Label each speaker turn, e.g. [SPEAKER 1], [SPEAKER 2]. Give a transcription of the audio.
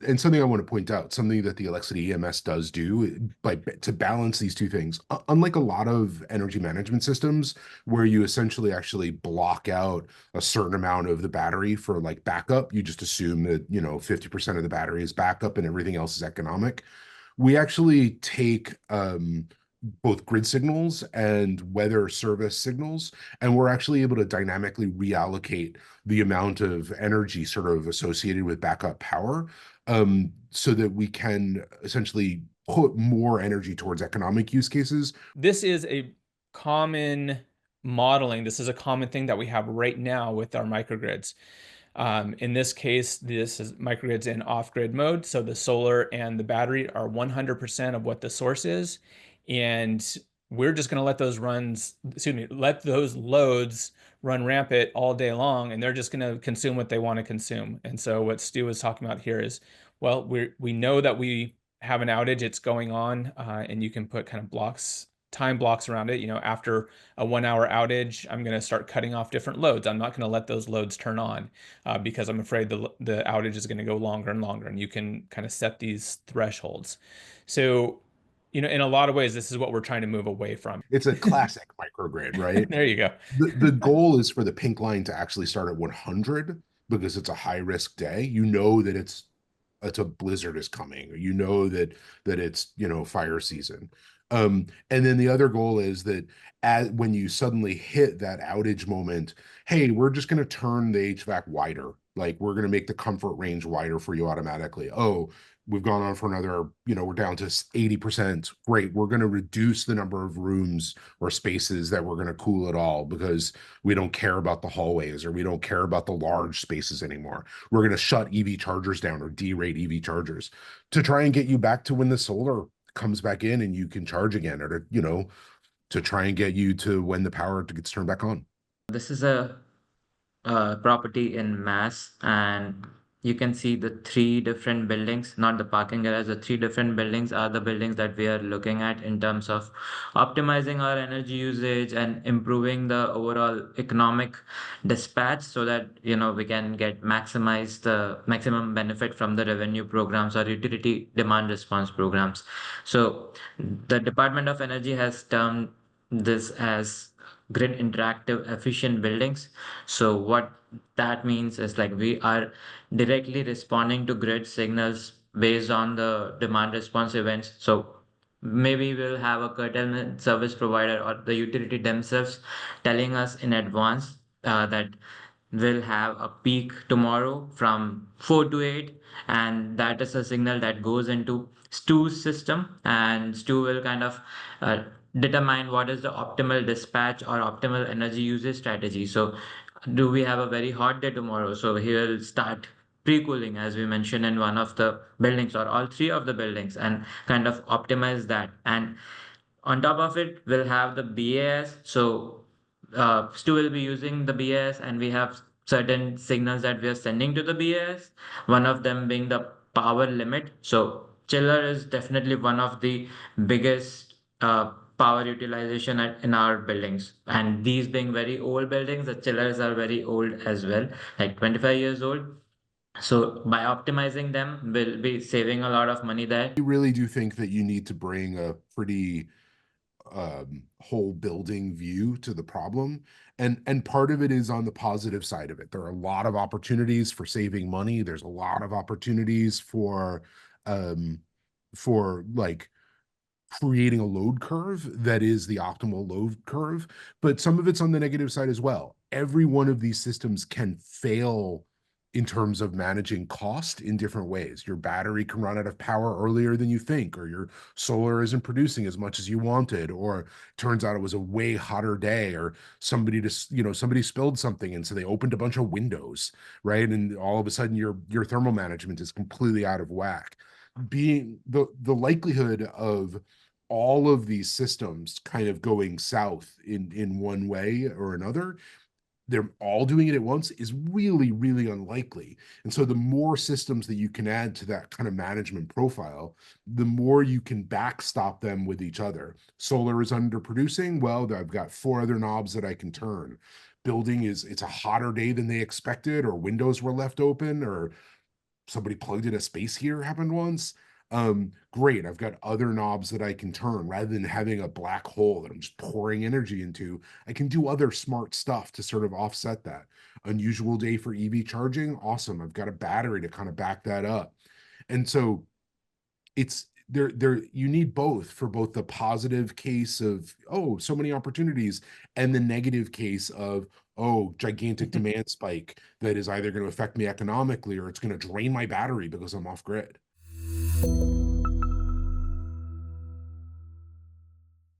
[SPEAKER 1] And something I want to point out, something that the Elexity EMS does do to balance these two things, unlike a lot of energy management systems where you essentially actually block out a certain amount of the battery for like backup, you just assume that, 50% of the battery is backup and everything else is economic. We actually take both grid signals and weather service signals, and we're actually able to dynamically reallocate the amount of energy sort of associated with backup power, so that we can essentially put more energy towards economic use cases.
[SPEAKER 2] This is a common modeling. This is a common thing that we have right now with our microgrids. In this case, this is microgrids in off-grid mode. So the solar and the battery are 100% of what the source is. And we're just going to let let those loads run rampant all day long, and they're just going to consume what they want to consume. And so what Stu is talking about here is, well, we know that we have an outage, it's going on, and you can put kind of time blocks around it. After a 1 hour outage, I'm going to start cutting off different loads. I'm not going to let those loads turn on because I'm afraid the outage is going to go longer and longer. And you can kind of set these thresholds. So, in a lot of ways, this is what we're trying to move away from.
[SPEAKER 1] It's a classic microgrid, right?
[SPEAKER 2] There you go.
[SPEAKER 1] The goal is for the pink line to actually start at 100 because it's a high risk day. You know that it's a blizzard is coming, or that it's fire season. And then the other goal is that when you suddenly hit that outage moment, hey, we're just going to turn the HVAC wider. Like we're going to make the comfort range wider for you automatically. Oh, we've gone on for another, we're down to 80%. Great. We're going to reduce the number of rooms or spaces that we're going to cool it all because we don't care about the hallways or we don't care about the large spaces anymore. We're going to shut EV chargers down or derate EV chargers to try and get you back to when the solar comes back in and you can charge again, or to try and get you to when the power gets turned back on.
[SPEAKER 3] This is a property in Mass, and you can see the three different buildings, not the parking garage. The three different buildings are the buildings that we are looking at in terms of optimizing our energy usage and improving the overall economic dispatch so that we can get maximize the maximum benefit from the revenue programs or utility demand response programs. So the Department of Energy has termed this as grid interactive efficient buildings. So what that means is like we are directly responding to grid signals based on the demand response events. So maybe we'll have a curtailment service provider or the utility themselves telling us in advance that we'll have a peak tomorrow from 4 to 8, and that is a signal that goes into Stu's system, and Stu will kind of determine what is the optimal dispatch or optimal energy usage strategy. So do we have a very hot day tomorrow? So he will start pre-cooling, as we mentioned, in one of the buildings or all three of the buildings, and kind of optimize that. And on top of it, we'll have the BAS. So Stu will be using the BAS, and we have certain signals that we are sending to the BAS. One of them being the power limit. So chiller is definitely one of the biggest power utilization in our buildings. And these being very old buildings, the chillers are very old as well, like 25 years old. So by optimizing them, we'll be saving a lot of money there.
[SPEAKER 1] I really do think that you need to bring a pretty whole building view to the problem. And part of it is on the positive side of it. There are a lot of opportunities for saving money. There's a lot of opportunities um, for like creating a load curve that is the optimal load curve, but some of it's on the negative side as well. Every one of these systems can fail in terms of managing cost in different ways. Your battery can run out of power earlier than you think, or your solar isn't producing as much as you wanted, or turns out it was a way hotter day, or somebody spilled something and so they opened a bunch of windows, right? And all of a sudden your thermal management is completely out of whack. Being the likelihood of all of these systems kind of going south in one way or another, they're all doing it at once, is really, really unlikely. And so the more systems that you can add to that kind of management profile, the more you can backstop them with each other. Solar is underproducing. Well, I've got 4 other knobs that I can turn. It's a hotter day than they expected, or windows were left open, or somebody plugged in a space heater happened once. Great, I've got other knobs that I can turn rather than having a black hole that I'm just pouring energy into. I can do other smart stuff to sort of offset that. Unusual day for EV charging, awesome. I've got a battery to kind of back that up. And so it's there you need both for both the positive case of, oh, so many opportunities, and the negative case of, oh, gigantic demand spike that is either going to affect me economically or it's going to drain my battery because I'm off grid.